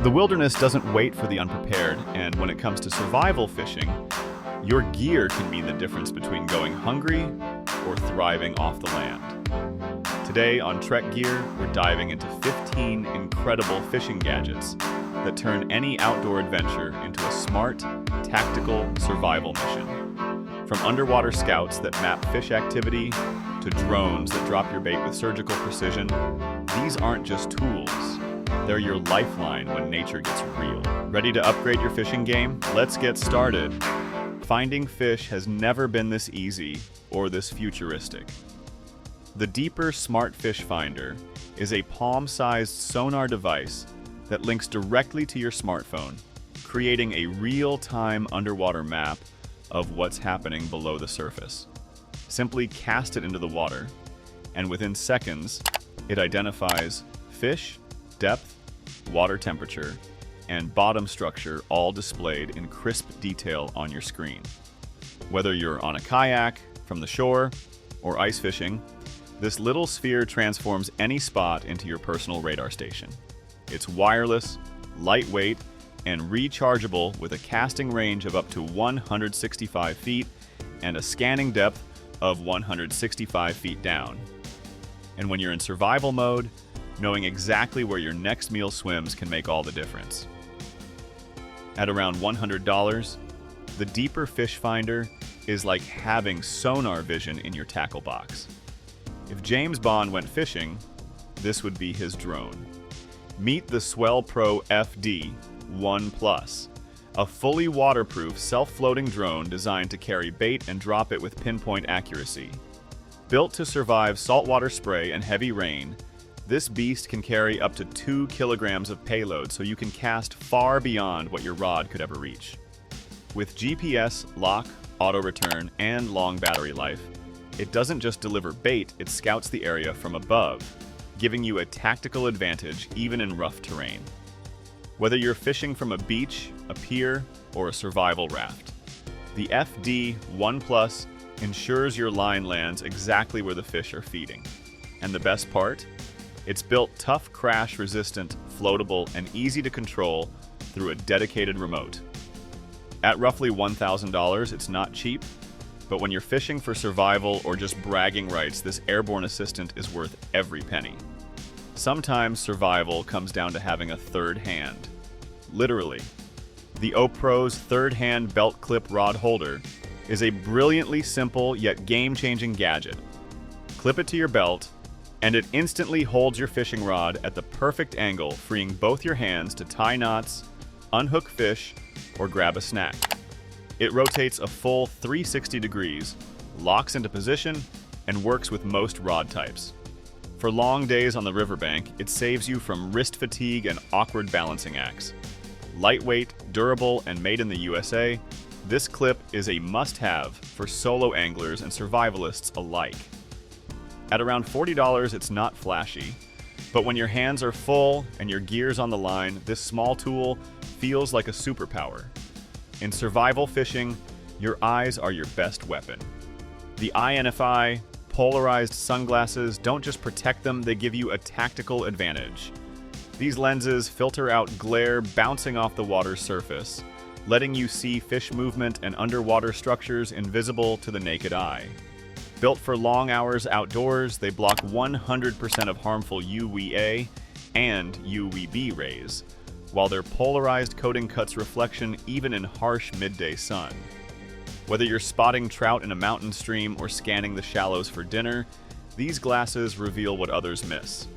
The wilderness doesn't wait for the unprepared, and when it comes to survival fishing, your gear can mean the difference between going hungry or thriving off the land. Today on Trek Gear, we're diving into 15 incredible fishing gadgets that turn any outdoor adventure into a smart, tactical survival mission. From underwater scouts that map fish activity to drones that drop your bait with surgical precision, these aren't just tools. They're your lifeline when nature gets real. Ready to upgrade your fishing game? Let's get started. Finding fish has never been this easy or this futuristic. The Deeper Smart Fish Finder is a palm-sized sonar device that links directly to your smartphone, creating a real-time underwater map of what's happening below the surface. Simply cast it into the water, and within seconds, it identifies fish, depth, water temperature, and bottom structure all displayed in crisp detail on your screen. Whether you're on a kayak, from the shore, or ice fishing, this little sphere transforms any spot into your personal radar station. It's wireless, lightweight, and rechargeable with a casting range of up to 165 feet and a scanning depth of 165 feet down. And when you're in survival mode, knowing exactly where your next meal swims can make all the difference. At around $100, the Deeper Fish Finder is like having sonar vision in your tackle box. If James Bond went fishing, this would be his drone. Meet the SwellPro FD1 Plus, a fully waterproof, self-floating drone designed to carry bait and drop it with pinpoint accuracy. Built to survive saltwater spray and heavy rain, this beast can carry up to 2 kilograms of payload, so you can cast far beyond what your rod could ever reach. With GPS, lock, auto return, and long battery life, it doesn't just deliver bait, it scouts the area from above, giving you a tactical advantage even in rough terrain. Whether you're fishing from a beach, a pier, or a survival raft, the FD1 Plus ensures your line lands exactly where the fish are feeding. And the best part? It's built tough, crash-resistant, floatable, and easy to control through a dedicated remote. At roughly $1,000, it's not cheap, but when you're fishing for survival or just bragging rights, this airborne assistant is worth every penny. Sometimes survival comes down to having a third hand. Literally. The OPro's third-hand belt clip rod holder is a brilliantly simple yet game-changing gadget. Clip it to your belt, and it instantly holds your fishing rod at the perfect angle, freeing both your hands to tie knots, unhook fish, or grab a snack. It rotates a full 360 degrees, locks into position, and works with most rod types. For long days on the riverbank, it saves you from wrist fatigue and awkward balancing acts. Lightweight, durable, and made in the USA, this clip is a must-have for solo anglers and survivalists alike. At around $40, it's not flashy, but when your hands are full and your gear's on the line, this small tool feels like a superpower. In survival fishing, your eyes are your best weapon. The INFI Polarized sunglasses don't just protect them, they give you a tactical advantage. These lenses filter out glare bouncing off the water's surface, letting you see fish movement and underwater structures invisible to the naked eye. Built for long hours outdoors, they block 100% of harmful UVA and UVB rays, while their polarized coating cuts reflection even in harsh midday sun. Whether you're spotting trout in a mountain stream or scanning the shallows for dinner, these glasses reveal what others miss.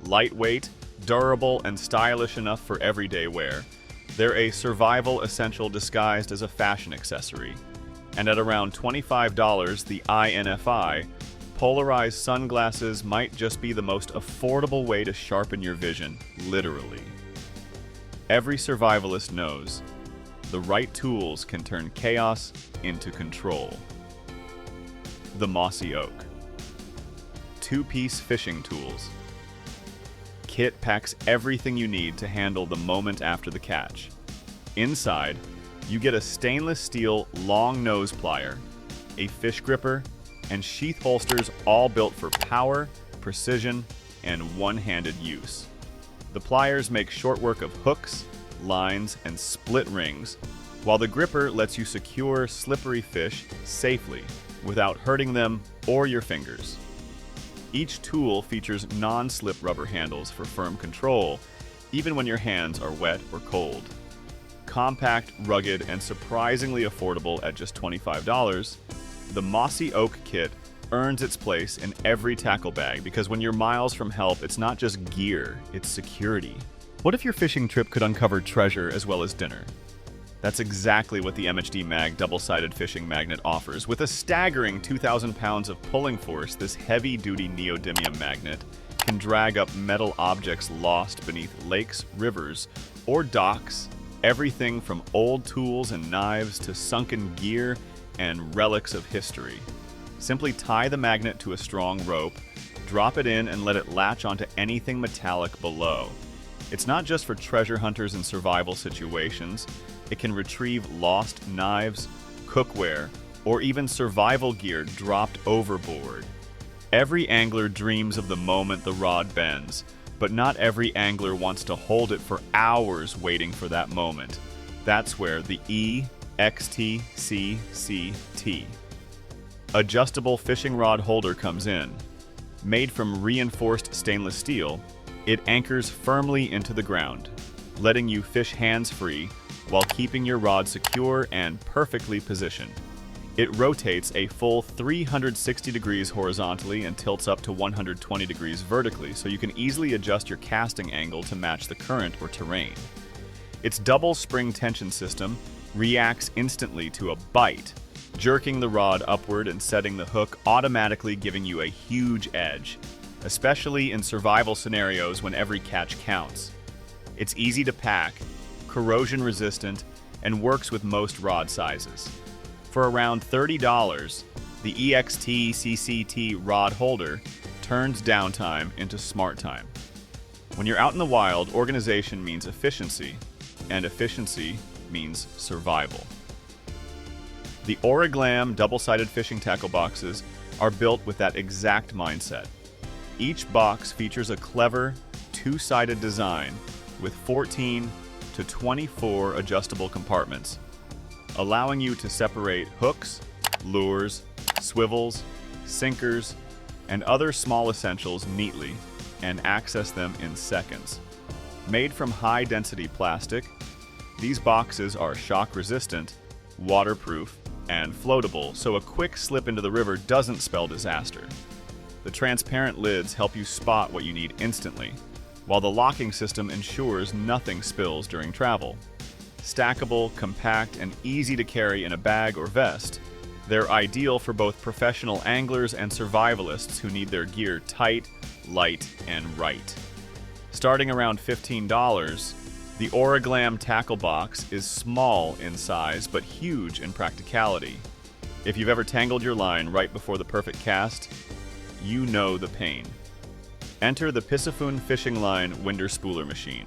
Lightweight, durable, and stylish enough for everyday wear, they're a survival essential disguised as a fashion accessory. And at around $25, the INFI Polarized sunglasses might just be the most affordable way to sharpen your vision, literally. Every survivalist knows the right tools can turn chaos into control. The Mossy Oak. Two-piece fishing tools. Kit packs everything you need to handle the moment after the catch. Inside, you get a stainless steel long nose plier, a fish gripper, and sheath holsters all built for power, precision, and one-handed use. The pliers make short work of hooks, lines, and split rings, while the gripper lets you secure slippery fish safely without hurting them or your fingers. Each tool features non-slip rubber handles for firm control, even when your hands are wet or cold. Compact, rugged, and surprisingly affordable at just $25, the Mossy Oak kit earns its place in every tackle bag because when you're miles from help, it's not just gear, it's security. What if your fishing trip could uncover treasure as well as dinner? That's exactly what the MHDMAG double-sided fishing magnet offers. With a staggering 2,000 pounds of pulling force, this heavy-duty neodymium magnet can drag up metal objects lost beneath lakes, rivers, or docks, everything from old tools and knives to sunken gear and relics of history. Simply tie the magnet to a strong rope, drop it in, and let it latch onto anything metallic below. It's not just for treasure hunters and survival situations. It can retrieve lost knives, cookware, or even survival gear dropped overboard. Every angler dreams of the moment the rod bends, but not every angler wants to hold it for hours waiting for that moment. That's where the EXTCCT adjustable fishing rod holder comes in. Made from reinforced stainless steel, it anchors firmly into the ground, letting you fish hands-free while keeping your rod secure and perfectly positioned. It rotates a full 360 degrees horizontally and tilts up to 120 degrees vertically, so you can easily adjust your casting angle to match the current or terrain. Its double spring tension system reacts instantly to a bite, jerking the rod upward and setting the hook, automatically giving you a huge edge, especially in survival scenarios when every catch counts. It's easy to pack, corrosion resistant, and works with most rod sizes. For around $30, the EXTCCT rod holder turns downtime into smart time. When you're out in the wild, organization means efficiency, and efficiency means survival. The OriGlam double-sided fishing tackle boxes are built with that exact mindset. Each box features a clever, two-sided design with 14 to 24 adjustable compartments, allowing you to separate hooks, lures, swivels, sinkers, and other small essentials neatly and access them in seconds. Made from high-density plastic, these boxes are shock-resistant, waterproof, and floatable, so a quick slip into the river doesn't spell disaster. The transparent lids help you spot what you need instantly, while the locking system ensures nothing spills during travel. Stackable, compact, and easy to carry in a bag or vest, they're ideal for both professional anglers and survivalists who need their gear tight, light, and right. Starting around $15, the OriGlam tackle box is small in size but huge in practicality. If you've ever tangled your line right before the perfect cast, you know the pain. Enter the Piscifun fishing line winder spooler machine,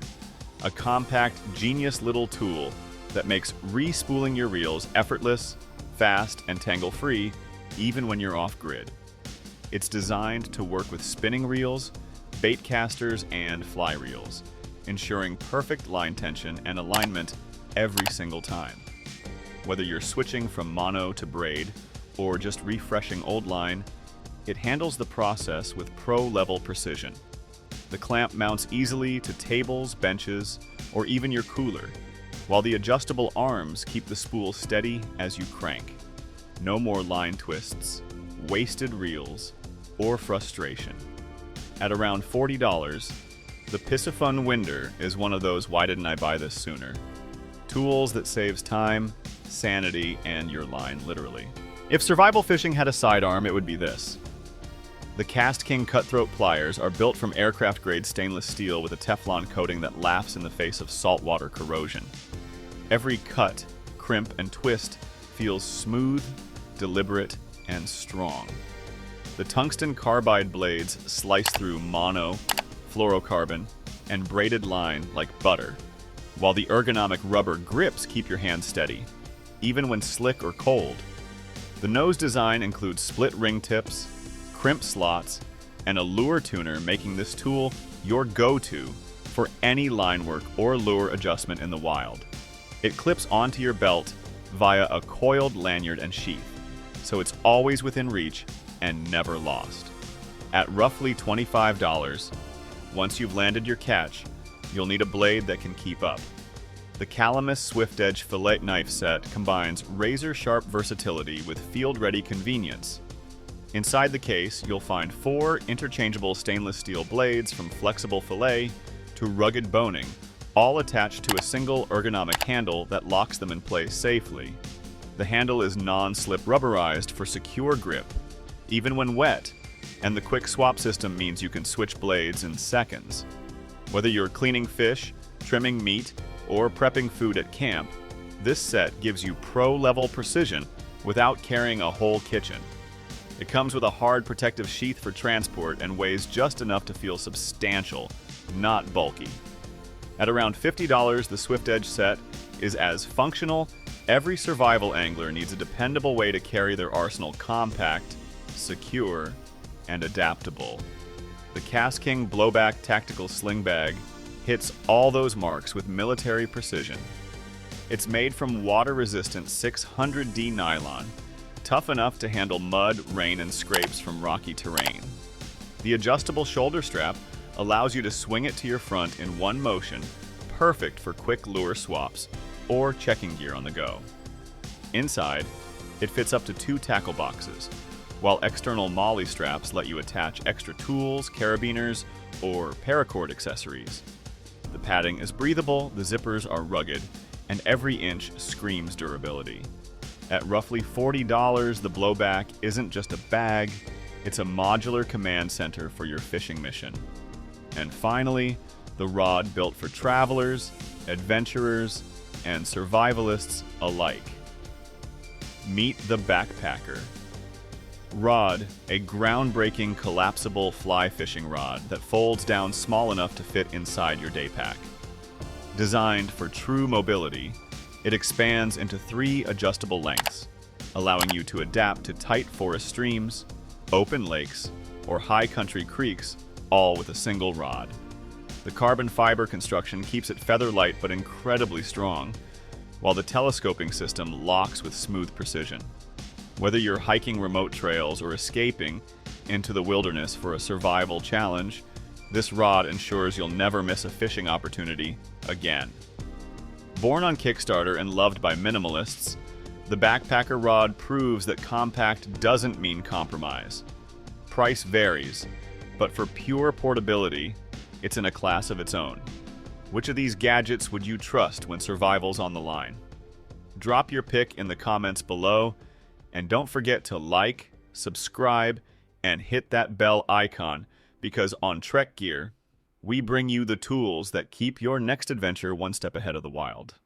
a compact, genius little tool that makes re-spooling your reels effortless, fast, and tangle-free, even when you're off-grid. It's designed to work with spinning reels, bait casters, and fly reels, ensuring perfect line tension and alignment every single time. Whether you're switching from mono to braid or just refreshing old line, it handles the process with pro-level precision. The clamp mounts easily to tables, benches, or even your cooler, while the adjustable arms keep the spool steady as you crank. No more line twists, wasted reels, or frustration. At around $40, the Piscifun winder is one of those "why didn't I buy this sooner?" tools that saves time, sanity, and your line, literally. If survival fishing had a sidearm, it would be this. The KastKing Cutthroat pliers are built from aircraft-grade stainless steel with a Teflon coating that laughs in the face of saltwater corrosion. Every cut, crimp, and twist feels smooth, deliberate, and strong. The tungsten carbide blades slice through mono, fluorocarbon, and braided line like butter, while the ergonomic rubber grips keep your hand steady, even when slick or cold. The nose design includes split ring tips, crimp slots, and a lure tuner, making this tool your go-to for any line work or lure adjustment in the wild. It clips onto your belt via a coiled lanyard and sheath, so it's always within reach and never lost. At roughly $25, once you've landed your catch, you'll need a blade that can keep up. The Calamus SwiftEdge Fillet knife set combines razor-sharp versatility with field-ready convenience. Inside the case, you'll find 4 interchangeable stainless steel blades from flexible fillet to rugged boning, all attached to a single ergonomic handle that locks them in place safely. The handle is non-slip rubberized for secure grip, even when wet, and the quick swap system means you can switch blades in seconds. Whether you're cleaning fish, trimming meat, or prepping food at camp, this set gives you pro-level precision without carrying a whole kitchen. It comes with a hard protective sheath for transport and weighs just enough to feel substantial, not bulky. At around $50, the SwiftEdge set is as functional. Every survival angler needs a dependable way to carry their arsenal compact, secure, and adaptable. The KastKing BlowBak tactical sling bag hits all those marks with military precision. It's made from water-resistant 600D nylon, tough enough to handle mud, rain, and scrapes from rocky terrain. The adjustable shoulder strap allows you to swing it to your front in one motion, perfect for quick lure swaps or checking gear on the go. Inside, it fits up to 2 tackle boxes, while external molly straps let you attach extra tools, carabiners, or paracord accessories. The padding is breathable, the zippers are rugged, and every inch screams durability. At roughly $40, the BlowBak isn't just a bag, it's a modular command center for your fishing mission. And finally, the rod built for travelers, adventurers, and survivalists alike. Meet the Backpackr Rod, a groundbreaking collapsible fly fishing rod that folds down small enough to fit inside your day pack. Designed for true mobility, it expands into 3 adjustable lengths, allowing you to adapt to tight forest streams, open lakes, or high country creeks, all with a single rod. The carbon fiber construction keeps it feather light but incredibly strong, while the telescoping system locks with smooth precision. Whether you're hiking remote trails or escaping into the wilderness for a survival challenge, this rod ensures you'll never miss a fishing opportunity again. Born on Kickstarter and loved by minimalists, the Backpackr Rod proves that compact doesn't mean compromise. Price varies, but for pure portability, it's in a class of its own. Which of these gadgets would you trust when survival's on the line? Drop your pick in the comments below, and don't forget to like, subscribe, and hit that bell icon, because on Trek Gear, we bring you the tools that keep your next adventure one step ahead of the wild.